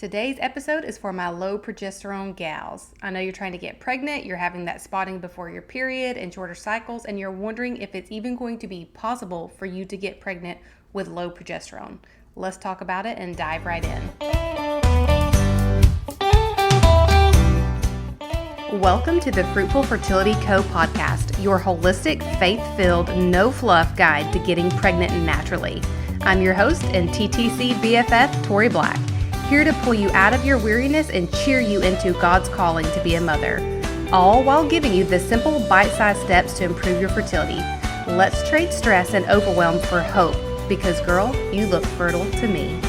Today's episode is for my low progesterone gals. I know you're trying to get pregnant, you're having that spotting before your period and shorter cycles, and you're wondering if it's even going to be possible for you to get pregnant with low progesterone. Let's talk about it and dive right in. Welcome to the Fruitful Fertility Co. podcast, your holistic, faith-filled, no-fluff guide to getting pregnant naturally. I'm your host and TTC BFF, Tori Black, here to pull you out of your weariness and cheer you into God's calling to be a mother, all while giving you the simple, bite-sized steps to improve your fertility. Let's trade stress and overwhelm for hope, because girl, you look fertile to me.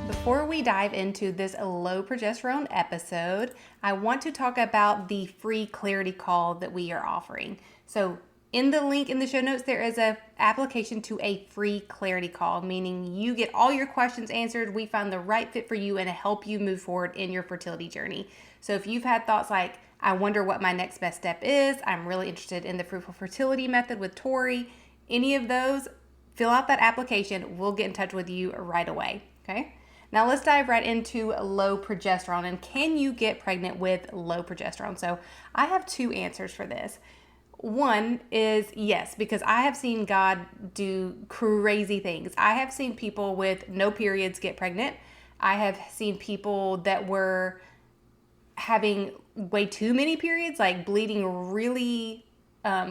Before we dive into this low progesterone episode, I want to talk about the free clarity call that we are offering. So in the link in the show notes, there is an application to a free clarity call, meaning you get all your questions answered. We find the right fit for you and help you move forward in your fertility journey. So if you've had thoughts like, I wonder what my next best step is, I'm really interested in the Fruitful Fertility method with Tori, any of those, fill out that application. We'll get in touch with you right away, okay? Now let's dive right into low progesterone and can you get pregnant with low progesterone? So I have two answers for this. One is yes, because I have seen God do crazy things. I have seen people with no periods get pregnant. I have seen people that were having way too many periods, like bleeding really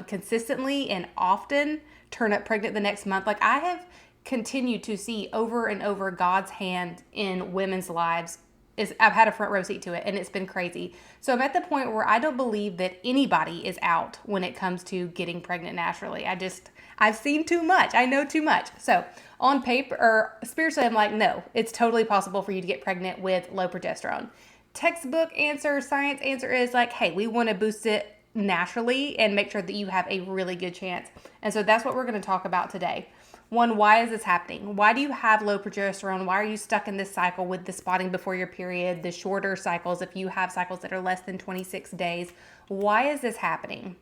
consistently and often, turn up pregnant the next month. Like I have continued to see over and over God's hand in women's lives. I've had a front row seat to it and it's been crazy. So I'm at the point where I don't believe that anybody is out when it comes to getting pregnant naturally. I've seen too much. I know too much. So on paper or spiritually, I'm like, no, it's totally possible for you to get pregnant with low progesterone. Textbook answer, science answer is like, hey, we want to boost it naturally and make sure that you have a really good chance. And so that's what we're going to talk about today. One, why is this happening? Why do you have low progesterone? Why are you stuck in this cycle with the spotting before your period, the shorter cycles, if you have cycles that are less than 26 days? Why is this happening?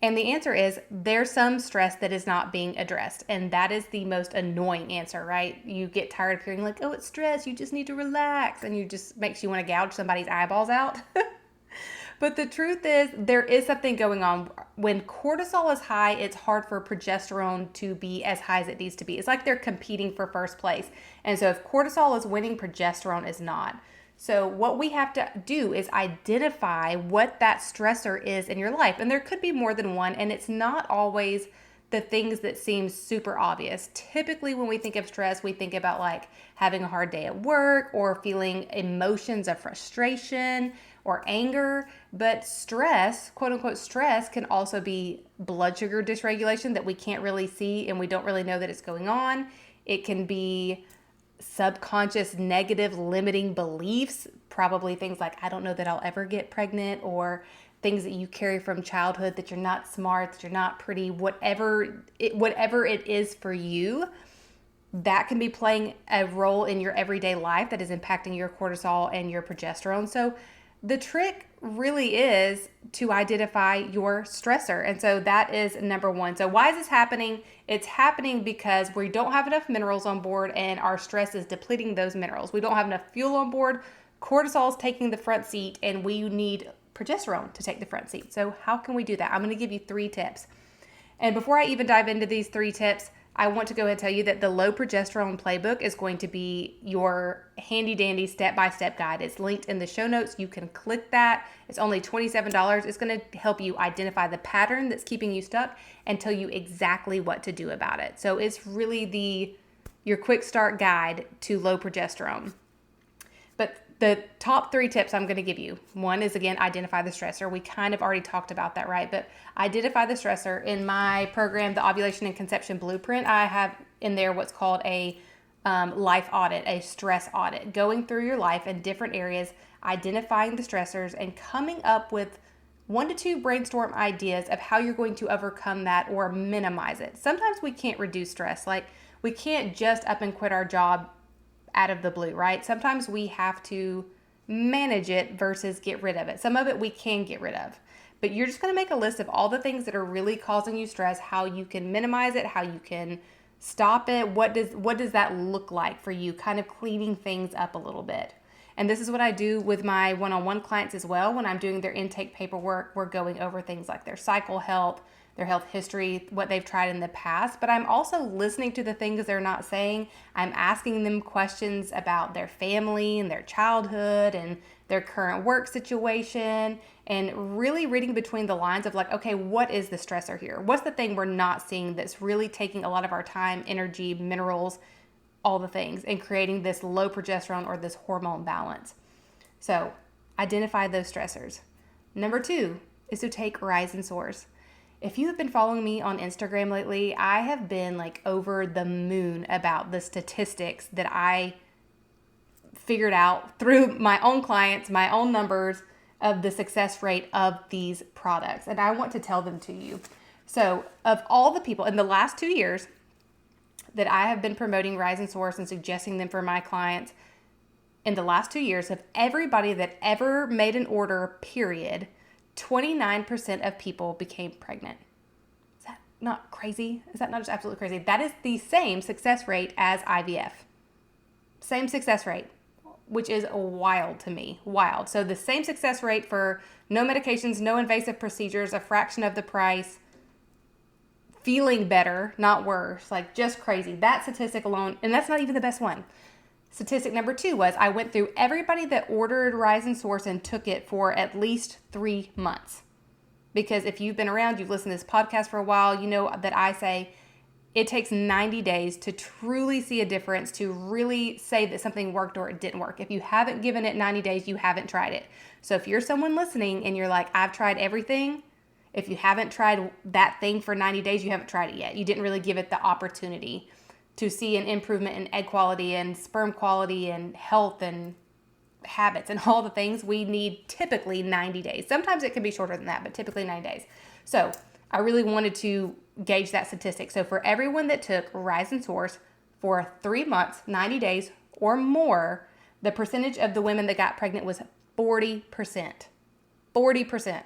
And the answer is there's some stress that is not being addressed. And that is the most annoying answer, right? You get tired of hearing like, oh, it's stress. You just need to relax. And you just makes you want to gouge somebody's eyeballs out. But the truth is there is something going on. When cortisol is high, it's hard for progesterone to be as high as it needs to be. It's like they're competing for first place. And so if cortisol is winning, progesterone is not. So what we have to do is identify what that stressor is in your life. And there could be more than one, and it's not always the things that seem super obvious. Typically, when we think of stress, we think about like having a hard day at work or feeling emotions of frustration or anger. But stress, quote unquote stress, can also be blood sugar dysregulation that we can't really see and we don't really know that it's going on. It can be subconscious negative limiting beliefs, probably things like, I don't know that I'll ever get pregnant, or things that you carry from childhood, that you're not smart, that you're not pretty, whatever it is for you, that can be playing a role in your everyday life that is impacting your cortisol and your progesterone. So the trick really is to identify your stressor. And so that is number one. So why is this happening? It's happening because we don't have enough minerals on board and our stress is depleting those minerals. We don't have enough fuel on board. Cortisol is taking the front seat and we need progesterone to take the front seat. So how can we do that? I'm going to give you 3 tips. And before I even dive into these 3 tips, I want to go ahead and tell you that the low progesterone playbook is going to be your handy dandy step-by-step guide. It's linked in the show notes. You can click that. It's only $27. It's going to help you identify the pattern that's keeping you stuck and tell you exactly what to do about it. So it's really your quick start guide to low progesterone. But the top 3 tips I'm going to give you. One is, again, identify the stressor. We kind of already talked about that, right? But identify the stressor. In my program, the Ovulation and Conception Blueprint, I have in there what's called a life audit, a stress audit, going through your life in different areas, identifying the stressors and coming up with 1 to 2 brainstorm ideas of how you're going to overcome that or minimize it. Sometimes we can't reduce stress. Like we can't just up and quit our job out of the blue, right? Sometimes we have to manage it versus get rid of it. Some of it we can get rid of. but you're just going to make a list of all the things that are really causing you stress, how you can minimize it, how you can stop it. What does that look like for you? Kind of cleaning things up a little bit. And this is what I do with my one-on-one clients as well. When I'm doing their intake paperwork, we're going over things like their cycle health, their health history, what they've tried in the past, but I'm also listening to the things they're not saying. I'm asking them questions about their family and their childhood and their current work situation, and really reading between the lines of like, okay, what is the stressor here? What's the thing we're not seeing that's really taking a lot of our time, energy, minerals, all the things, and creating this low progesterone or this hormone balance? So identify those stressors. Number 2 is to take rise and source. If you have been following me on Instagram lately, I have been like over the moon about the statistics that I figured out through my own clients, my own numbers of the success rate of these products. And I want to tell them to you. So of all the people in the last 2 years that I have been promoting Rise and Source and suggesting them for my clients, in the last 2 years, of everybody that ever made an order, period, 29% of people became pregnant. Is that not crazy? Is that not just absolutely crazy? That is the same success rate as IVF. Same success rate, which is wild to me. Wild. So the same success rate for no medications, no invasive procedures, a fraction of the price, feeling better, not worse, like just crazy. That statistic alone, and that's not even the best one. Statistic number 2 was I went through everybody that ordered Rise and Source and took it for at least 3 months. Because if you've been around, you've listened to this podcast for a while, you know that I say it takes 90 days to truly see a difference, to really say that something worked or it didn't work. If you haven't given it 90 days, you haven't tried it. So if you're someone listening and you're like, I've tried everything, if you haven't tried that thing for 90 days, you haven't tried it yet. You didn't really give it the opportunity to see an improvement in egg quality and sperm quality and health and habits and all the things. We need typically 90 days. Sometimes it can be shorter than that, but typically 90 days. So I really wanted to gauge that statistic. So for everyone that took Rise and Source for 3 months, 90 days or more, the percentage of the women that got pregnant was 40%. 40%.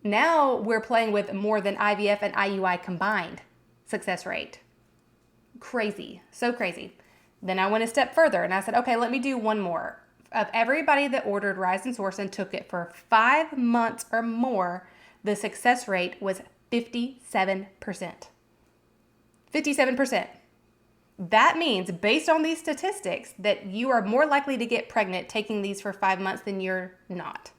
Now we're playing with more than IVF and IUI combined success rate. Crazy. So crazy. Then I went a step further and I said, okay, let me do one more. Of everybody that ordered Rise and Source and took it for 5 months or more, the success rate was 57%. 57%. That means, based on these statistics, that you are more likely to get pregnant taking these for 5 months than you're not.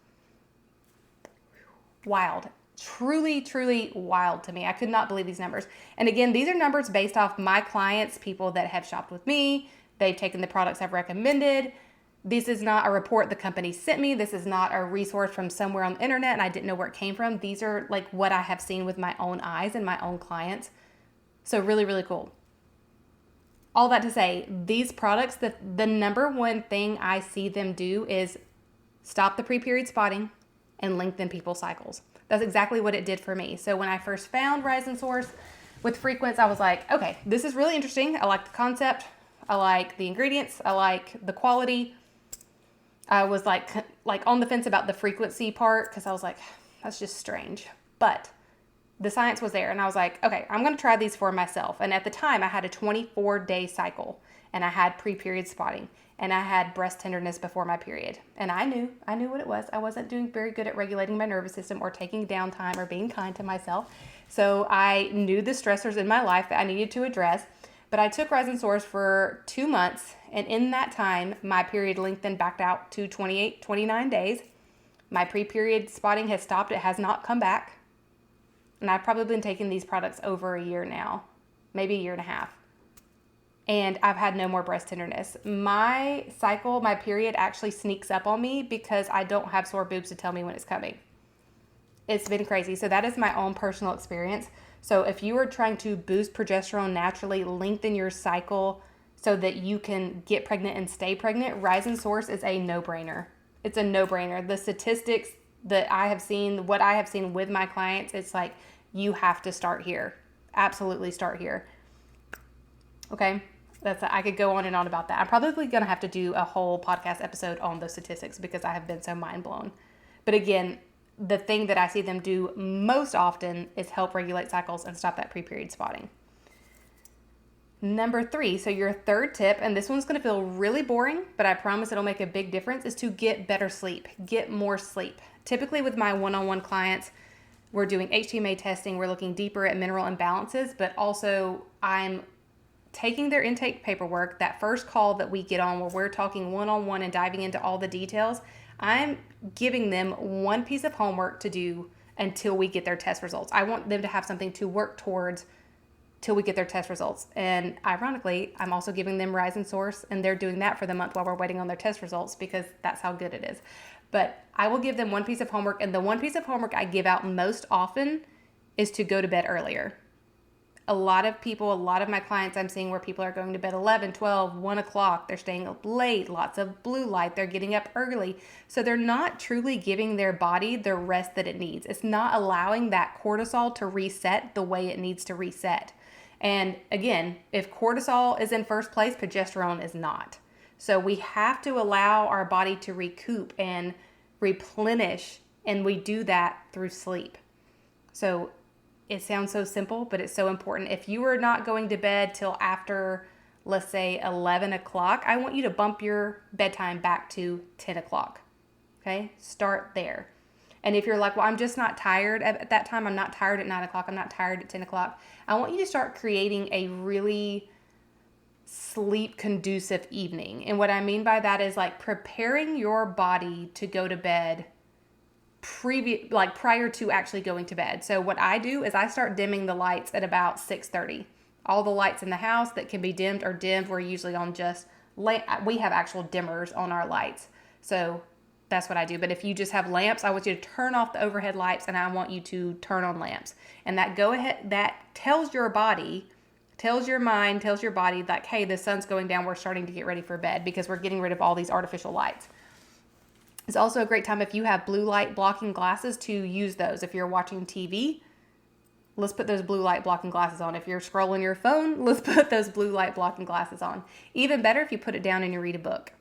Wild. Truly, truly wild to me. I could not believe these numbers. And again, these are numbers based off my clients, people that have shopped with me. They've taken the products I've recommended. This is not a report the company sent me. This is not a resource from somewhere on the internet and I didn't know where it came from. These are like what I have seen with my own eyes and my own clients. So really, really cool. All that to say, these products, the number one thing I see them do is stop the pre-period spotting and lengthen people's cycles. That's exactly what it did for me. So when I first found Rise and Source with Frequence, I was like, okay, this is really interesting. I like the concept. I like the ingredients. I like the quality. I was like on the fence about the frequency part because I was like, that's just strange. But the science was there and I was like, okay, I'm going to try these for myself. And at the time I had a 24-day cycle and I had pre-period spotting and I had breast tenderness before my period. And I knew what it was. I wasn't doing very good at regulating my nervous system or taking downtime or being kind to myself. So I knew the stressors in my life that I needed to address. But I took Rise and Source for 2 months. And in that time, my period lengthened back out to 28, 29 days. My pre-period spotting has stopped. It has not come back. And I've probably been taking these products over a year now, maybe a year and a half. And I've had no more breast tenderness. My cycle, my period actually sneaks up on me because I don't have sore boobs to tell me when it's coming. It's been crazy. So that is my own personal experience. So if you are trying to boost progesterone naturally, lengthen your cycle so that you can get pregnant and stay pregnant, Rise and Source is a no-brainer. It's a no-brainer. The statistics that I have seen, what I have seen with my clients, it's like you have to start here. Absolutely start here. Okay? I could go on and on about that. I'm probably going to have to do a whole podcast episode on those statistics because I have been so mind blown. But again, the thing that I see them do most often is help regulate cycles and stop that pre-period spotting. Number 3, so your third tip, and this one's going to feel really boring, but I promise it'll make a big difference, is to get better sleep, get more sleep. Typically with my one-on-one clients, we're doing HTMA testing, we're looking deeper at mineral imbalances, but also I'm taking their intake paperwork, that first call that we get on where we're talking one-on-one and diving into all the details, I'm giving them one piece of homework to do until we get their test results. I want them to have something to work towards till we get their test results. And ironically, I'm also giving them Rise and Source, and they're doing that for the month while we're waiting on their test results because that's how good it is. But I will give them one piece of homework, and the one piece of homework I give out most often is to go to bed earlier. A lot of my clients I'm seeing where people are going to bed 11, 12, 1 o'clock. They're staying up late, lots of blue light. They're getting up early. So they're not truly giving their body the rest that it needs. It's not allowing that cortisol to reset the way it needs to reset. And again, if cortisol is in first place, progesterone is not. So we have to allow our body to recoup and replenish, and we do that through sleep. So it sounds so simple, but it's so important. If you are not going to bed till after, let's say 11 o'clock, I want you to bump your bedtime back to 10 o'clock. Okay, start there. And if you're like, well, I'm just not tired at that time, I'm not tired at 9 o'clock, I'm not tired at 10 o'clock, I want you to start creating a really sleep conducive evening. And what I mean by that is like preparing your body to go to bed prior to actually going to bed. So what I do is I start dimming the lights at about 6:30. All the lights in the house that can be dimmed are dimmed. We're usually on we have actual dimmers on our lights. So that's what I do. But if you just have lamps, I want you to turn off the overhead lights and I want you to turn on lamps. And that tells your body, tells your mind, tells your body like, hey, the sun's going down. We're starting to get ready for bed because we're getting rid of all these artificial lights. It's also a great time if you have blue light blocking glasses to use those. If you're watching TV, let's put those blue light blocking glasses on. If you're scrolling your phone, let's put those blue light blocking glasses on. Even better if you put it down and you read a book.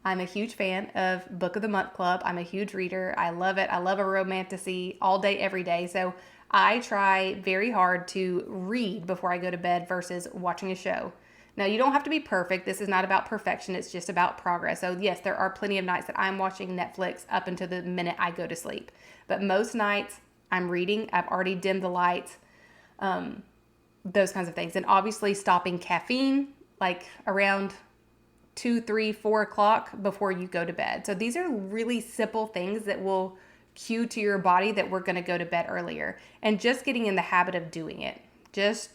I'm a huge fan of Book of the Month Club. I'm a huge reader. I love it. I love a romantasy all day, every day. So I try very hard to read before I go to bed versus watching a show. Now, you don't have to be perfect. This is not about perfection. It's just about progress. So yes, there are plenty of nights that I'm watching Netflix up until the minute I go to sleep. But most nights I'm reading. I've already dimmed the lights, those kinds of things. And obviously stopping caffeine like around 2, 3, 4 o'clock before you go to bed. So these are really simple things that will cue to your body that we're going to go to bed earlier, and just getting in the habit of doing it. Just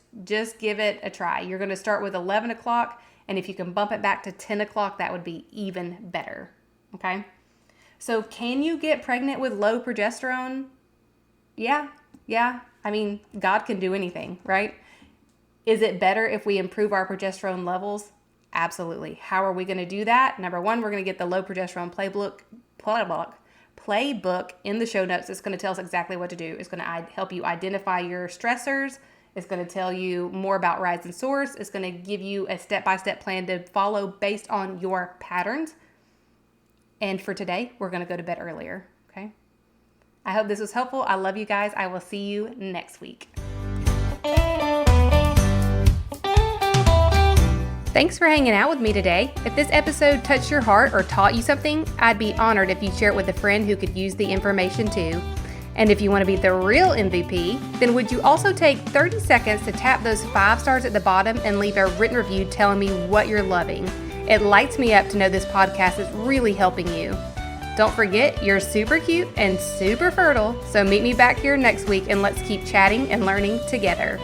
give it a try. You're going to start with 11 o'clock, and if you can bump it back to 10 o'clock, that would be even better. Okay. So can you get pregnant with low progesterone? Yeah. I mean, God can do anything, right? Is it better if we improve our progesterone levels? Absolutely. How are we going to do that? Number one, we're going to get the low progesterone playbook in the show notes. It's going to tell us exactly what to do. It's going to help you identify your stressors. It's going to tell you more about Rise and Source. It's going to give you a step-by-step plan to follow based on your patterns. And for today, we're going to go to bed earlier. Okay. I hope this was helpful. I love you guys. I will see you next week. Thanks for hanging out with me today. If this episode touched your heart or taught you something, I'd be honored if you share it with a friend who could use the information too. And if you want to be the real MVP, then would you also take 30 seconds to tap those 5 stars at the bottom and leave a written review telling me what you're loving? It lights me up to know this podcast is really helping you. Don't forget, you're super cute and super fertile, so meet me back here next week and let's keep chatting and learning together.